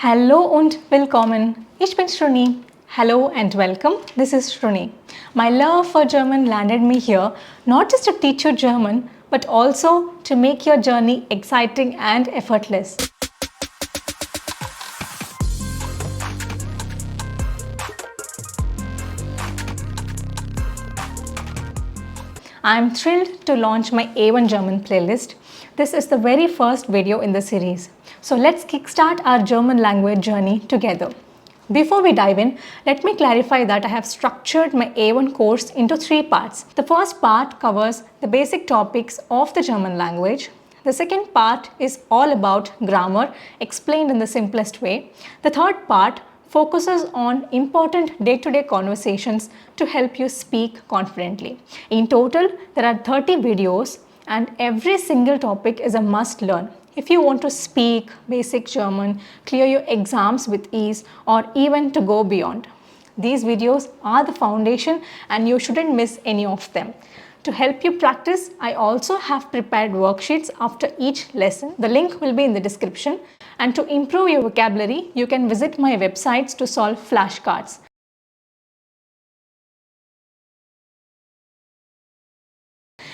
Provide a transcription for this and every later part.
Hallo und willkommen. Ich bin Shruni. Hello and welcome. This is Shruni. My love for German landed me here not just to teach you German, but also to make your journey exciting and effortless. I'm thrilled to launch my A1 German playlist. This is the very first video in the series. So let's kickstart our German language journey together. Before we dive in, let me clarify that I have structured my A1 course into 3 parts. The first part covers the basic topics of the German language. The second part is all about grammar explained in the simplest way. The third part focuses on important day-to-day conversations to help you speak confidently. In total, there are 30 videos and every single topic is a must learn. If you want to speak basic German, clear your exams with ease, or even to go beyond. These videos are the foundation and you shouldn't miss any of them. To help you practice, I also have prepared worksheets after each lesson. The link will be in the description. And to improve your vocabulary, you can visit my websites to solve flashcards.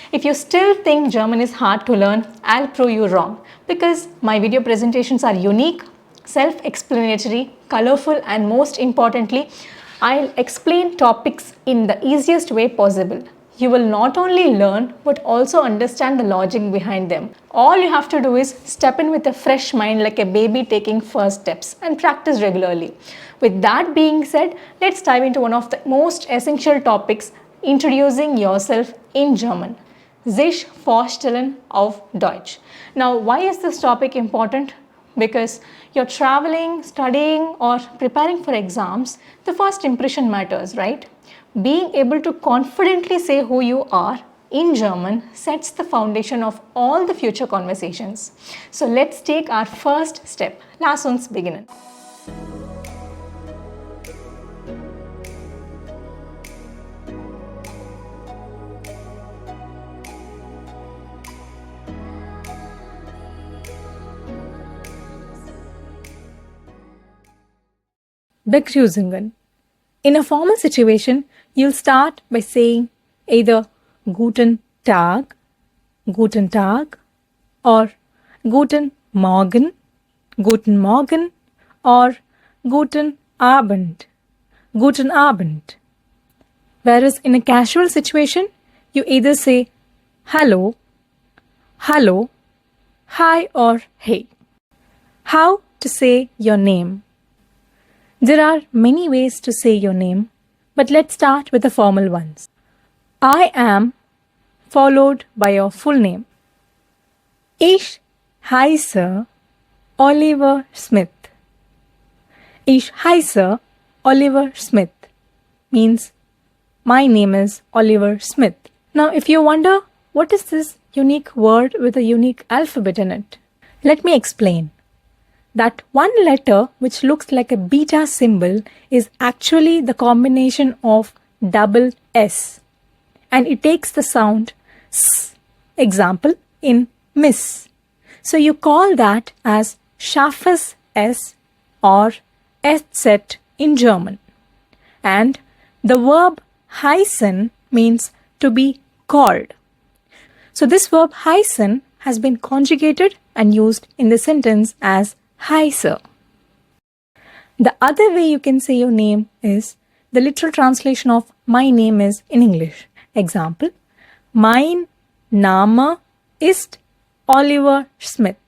If you still think German is hard to learn, I'll prove you wrong because my video presentations are unique, self-explanatory, colorful, and most importantly, I'll explain topics in the easiest way possible. You will not only learn but also understand the logic behind them. All you have to do is step in with a fresh mind like a baby taking first steps and practice regularly. With that being said, let's dive into one of the most essential topics, introducing yourself in German. Sich vorstellen auf Deutsch. Now, why is this topic important? Because you're traveling, studying, or preparing for exams, the first impression matters, right? Being able to confidently say who you are in German sets the foundation of all the future conversations. So let's take our first step. Lass uns beginnen. Begrüßungen. In a formal situation, you'll start by saying either Guten Tag, or Guten Morgen, or Guten Abend, Guten Abend. Whereas in a casual situation, you either say hello, hi or hey. How to say your name? There are many ways to say your name, but let's start with the formal ones. I am followed by your full name. Ich heiße Oliver Smith. Ich heiße Oliver Smith means my name is Oliver Smith. Now, if you wonder what is this unique word with a unique alphabet in it, let me explain. That one letter which looks like a beta symbol is actually the combination of double S and it takes the sound S. Example in miss. So you call that as scharfes S or SZ in German. And the verb heißen means to be called. So this verb heißen has been conjugated and used in the sentence as heiße. The other way you can say your name is the literal translation of my name is in English. Example, mein Name ist Oliver Smith.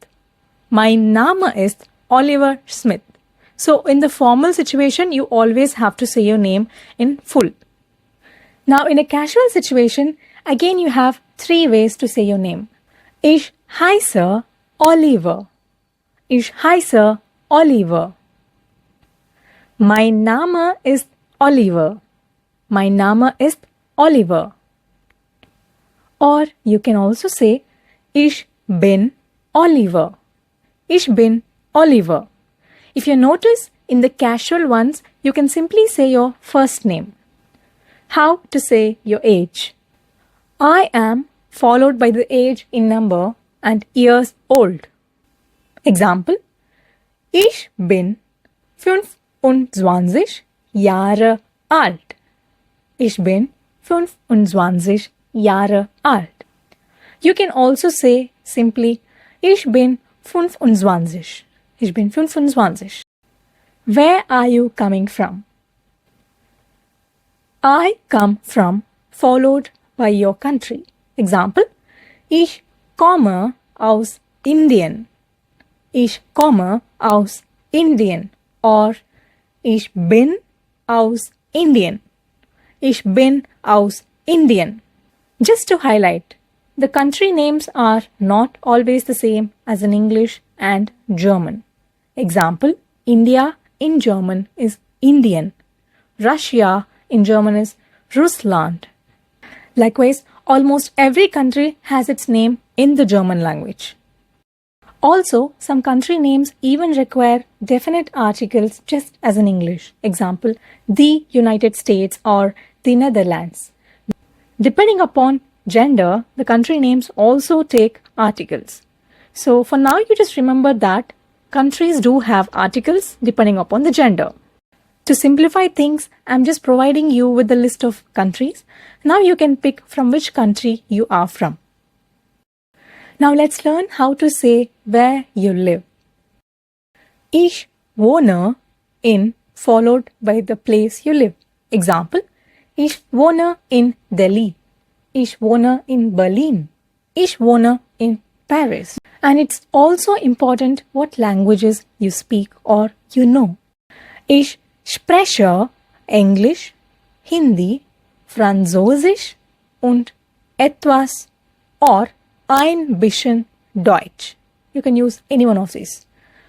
Mein Name ist Oliver Smith. So in the formal situation, you always have to say your name in full. Now in a casual situation, again you have 3 ways to say your name. Ich heiße Oliver. Ich heiße Oliver. Mein Name ist Oliver. Mein Name ist Oliver. Or you can also say Ich bin Oliver. Ich bin Oliver. If you notice, in the casual ones, you can simply say your first name. How to say your age? I am followed by the age in number and years old. Example, Ich bin 25 Jahre alt. Ich bin 25 Jahre alt. You can also say simply Ich bin 25. Ich bin 25. Where are you coming from? I come from followed by your country. Example: Ich komme aus Indien. Ich komme aus Indien. Or Ich bin aus Indien. Ich bin aus Indien. Just to highlight, the country names are not always the same as in English and German. Example: India in German is Indian. Russia in German is Russland. Likewise, almost every country has its name in the German language. Also, some country names even require definite articles just as in English. Example: the United States or the Netherlands. Depending upon gender, the country names also take articles. So for now, you just remember that countries do have articles depending upon the gender. To simplify things, I'm just providing you with the list of countries. Now you can pick from which country you are from. Now let's learn how to say where you live. Ich wohne in followed by the place you live. Example: Ich wohne in Delhi. Ich wohne in Berlin. Ich wohne in Paris. And it's also important what languages you speak or you know. Ich spreche Englisch, Hindi, Französisch und etwas or ein bisschen Deutsch. You can use any one of these.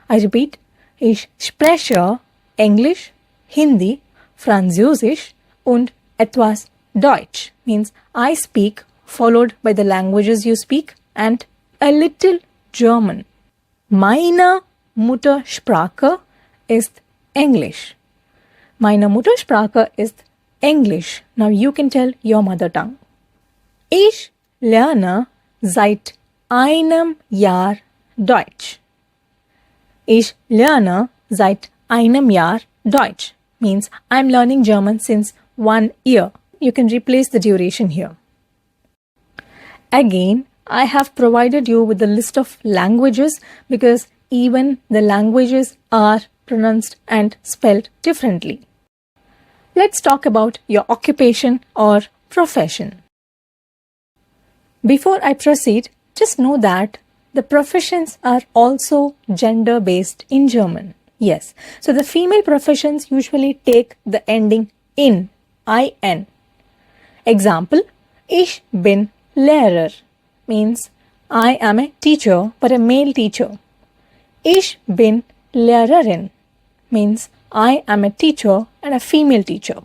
I repeat, ich spreche Englisch, Hindi, Französisch und etwas Deutsch. Means I speak followed by the languages you speak and a little German. Meine Muttersprache ist Englisch. Meine Muttersprache ist Englisch. Now you can tell your mother tongue. Ich lerne seit einem Jahr Deutsch. Ich lerne seit einem Jahr Deutsch. Means I'm learning German since 1 year. You can replace the duration here. Again, I have provided you with a list of languages because even the languages are pronounced and spelled differently. Let's talk about your occupation or profession. Before I proceed, just know that the professions are also gender-based in German. Yes, so the female professions usually take the ending in, in. Example: Ich bin Lehrer means I am a teacher but a male teacher. Ich bin Lehrerin means I am a teacher and a female teacher.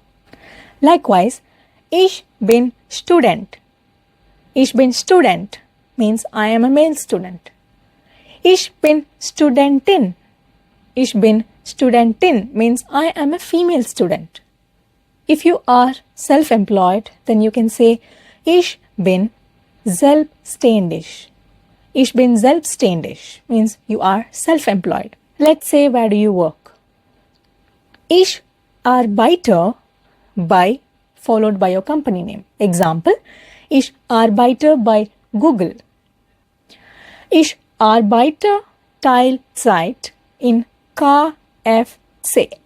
Likewise, Ich bin Student. Ich bin Student means I am a male student. Ich bin Studentin. Ich bin Studentin means I am a female student. If you are self-employed, then you can say Ich bin selbstständig. Ich bin selbstständig means you are self-employed. Let's say, where do you work? Ich arbeite bei followed by your company name. Example: Ich arbeite bei Google. Ich arbeite Teilzeit in KFC.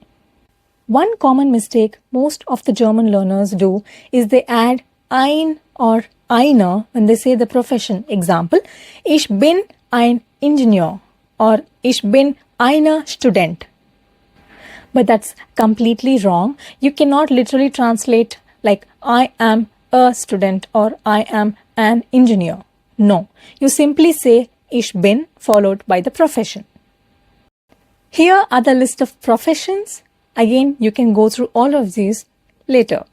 One common mistake most of the German learners do is they add ein or eine when they say the profession. Example: Ich bin ein Ingenieur or Ich bin eine Student. But that's completely wrong. You cannot literally translate like I am a student or I am an engineer. No, you simply say Ich bin followed by the profession. Here are the list of professions. Again, you can go through all of these later.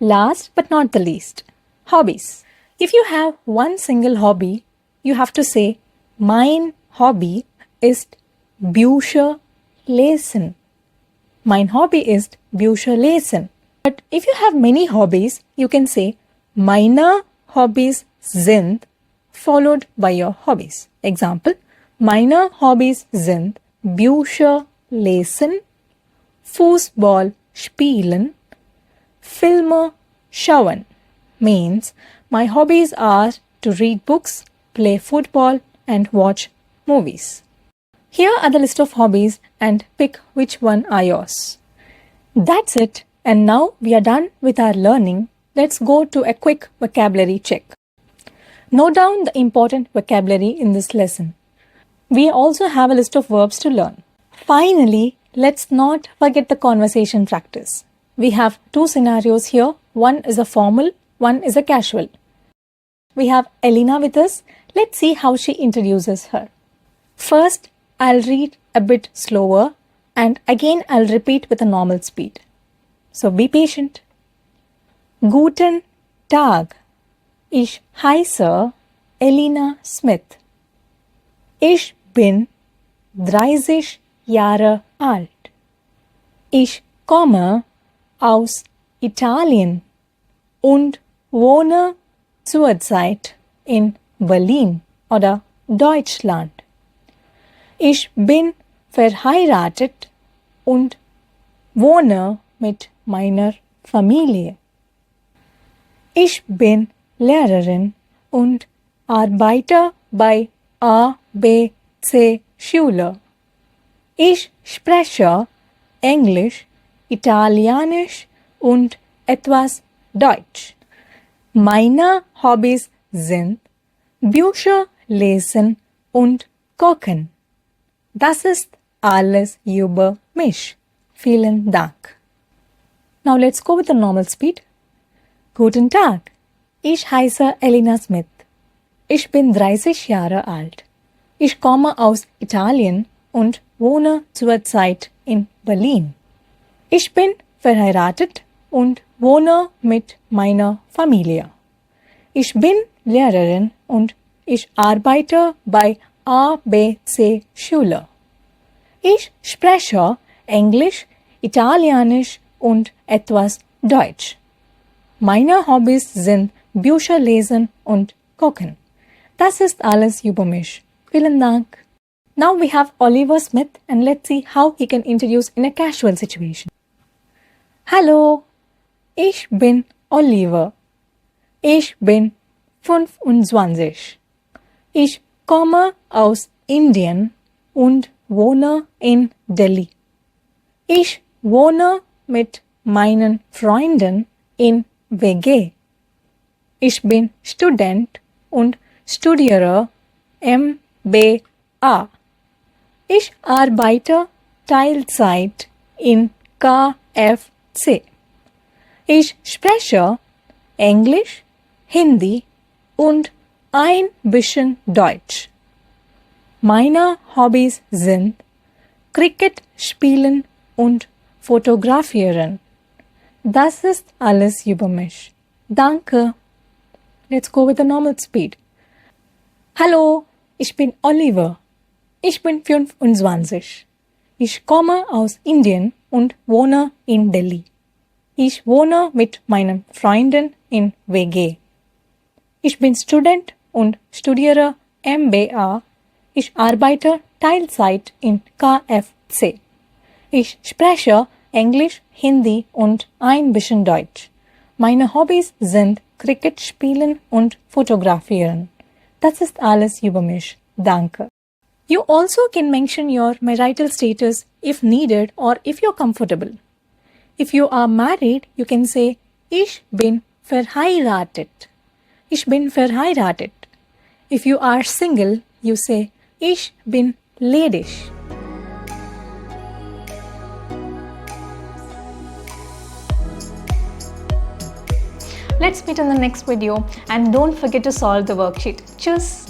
Last but not the least, hobbies. If you have one single hobby, you have to say mein Hobby ist Bücher lesen. Mein Hobby ist Bücher lesen. But if you have many hobbies, you can say meine Hobbys sind followed by your hobbies. Example: Meine Hobbys sind Bücher lesen Fußball spielen, Filme schauen means my hobbies are to read books, play football, and watch movies. Here are the list of hobbies and pick which one are yours. That's it, and now we are done with our learning. Let's go to a quick vocabulary check. Note down the important vocabulary in this lesson. We also have a list of verbs to learn. Finally, let's not forget the conversation practice. We have two scenarios here. One is a formal, one is a casual. We have Elena with us. Let's see how she introduces her. First, I'll read a bit slower and again I'll repeat with a normal speed. So be patient. Guten Tag. Ich heiße Elena Smith. Ich bin 30 Jahre alt. Ich komme aus Italien und wohne zurzeit in Berlin oder Deutschland. Ich bin verheiratet und wohne mit meiner Familie. Ich bin Lehrerin und arbeite bei ABC Schule. Ich spreche Englisch, Italienisch und etwas Deutsch. Meine Hobbys sind Bücher lesen und kochen. Das ist alles über mich. Vielen Dank. Now let's go with the normal speed. Guten Tag. Ich heiße Elena Smith. Ich bin 30 Jahre alt. Ich komme aus Italien und wohne zurzeit in Berlin. Ich bin verheiratet und wohne mit meiner Familie. Ich bin Lehrerin und ich arbeite bei ABC Schule. Ich spreche Englisch, Italienisch und etwas Deutsch. Meine Hobbys sind Bücher lesen und kochen. Das ist alles über mich. Vielen Dank. Now we have Oliver Smith and let's see how he can introduce in a casual situation. Hallo, ich bin Oliver. Ich bin 25. Ich komme aus Indien und wohne in Delhi. Ich wohne mit meinen Freunden in WG. Ich bin Student und studiere MBA. Ich arbeite Teilzeit in KFC. Ich spreche Englisch, Hindi und ein bisschen Deutsch. Meine Hobbys sind Cricket spielen und fotografieren. Das ist alles über mich. Danke. Let's go with the normal speed. Hallo, ich bin Oliver. Ich bin 25. Ich komme aus Indien und wohne in Delhi. Ich wohne mit meinen Freunden in WG. Ich bin Student und studiere MBA. Ich arbeite Teilzeit in KFC. Ich spreche Englisch, Hindi und ein bisschen Deutsch. Meine Hobbys sind Cricket spielen und fotografieren. Das ist alles über mich. Danke. You also can mention your marital status if needed or if you're comfortable. If you are married, you can say Ich bin verheiratet. Ich bin verheiratet. If you are single, you say Ich bin ledig. Let's meet in the next video and don't forget to solve the worksheet. Tschüss!